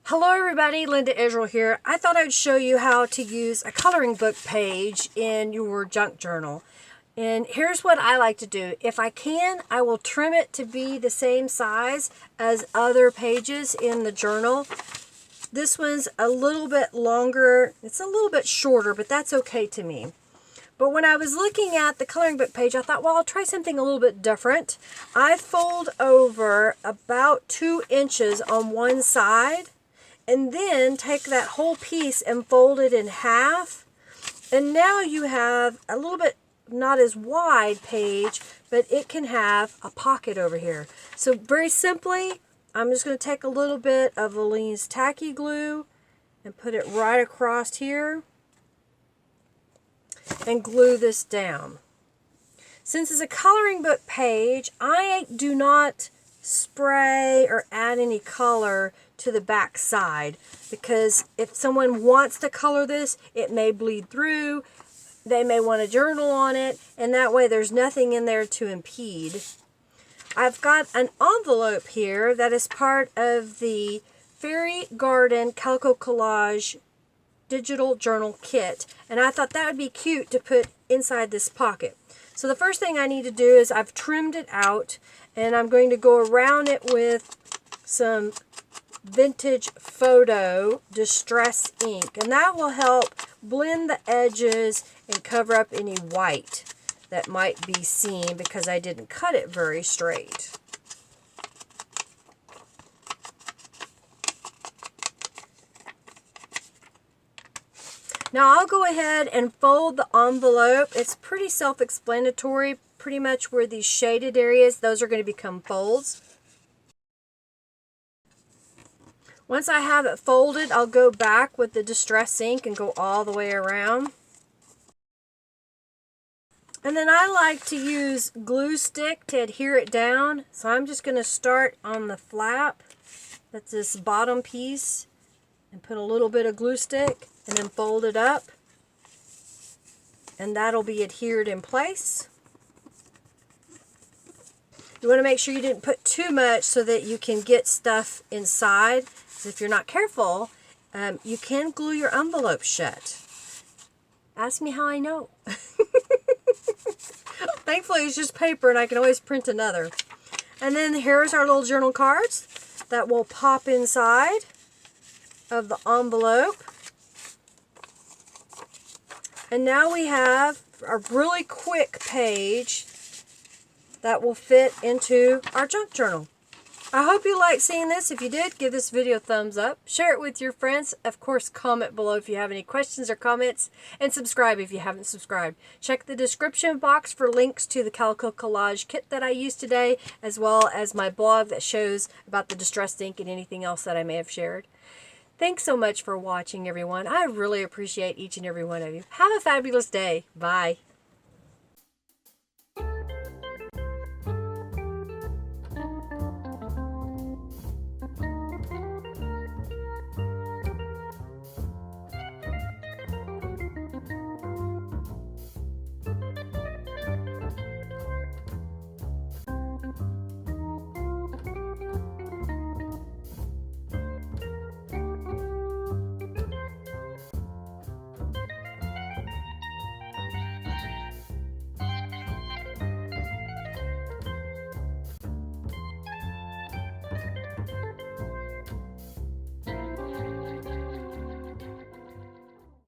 Hello everybody, Linda Israel here. I thought I'd show you how to use a coloring book page in your junk journal. And here's what I like to do. If I can, I will trim it to be the same size as other pages in the journal. This one's a little bit longer. It's a little bit shorter, but that's okay to me. But when I was looking at the coloring book page, I thought, well, I'll try something a little bit different. I fold over about 2 inches on one side, and then take that whole piece and fold it in half. And now you have a little bit not as wide page, but it can have a pocket over here. So very simply, I'm just going to take a little bit of Aleene's tacky glue and put it right across here and glue this down. Since it's a coloring book page, I do not spray or add any color to the back side, because if someone wants to color this, it may bleed through. They may want to journal on it, and that way there's nothing in there to impede. I've got an envelope here that is part of the Fairy Garden Calico Collage Digital Journal Kit, and I thought that would be cute to put inside this pocket. So the first thing I need to do is I've trimmed it out, and I'm going to go around it with some vintage photo distress ink, and that will help blend the edges and cover up any white that might be seen because I didn't cut it very straight. Now I'll go ahead and fold the envelope. It's pretty self-explanatory. Pretty much where these shaded areas, those are going to become folds. Once I have it folded, I'll go back with the distress ink and go all the way around. And then I like to use glue stick to adhere it down. So I'm just going to start on the flap. That's this bottom piece. And put a little bit of glue stick and then fold it up. And that'll be adhered in place. You want to make sure you didn't put too much so that you can get stuff inside. Because if you're not careful, you can glue your envelope shut. Ask me how I know. Thankfully, it's just paper and I can always print another. And then here's our little journal cards that will pop inside of the envelope. And now we have a really quick page that will fit into our junk journal. I hope you liked seeing this. If you did, give this video a thumbs up. Share it with your friends. Of course, comment below if you have any questions or comments. And subscribe if you haven't subscribed. Check the description box for links to the Calico Collage kit that I used today, as well as my blog that shows about the distress ink and anything else that I may have shared. Thanks so much for watching, everyone. I really appreciate each and every one of you. Have a fabulous day. Bye.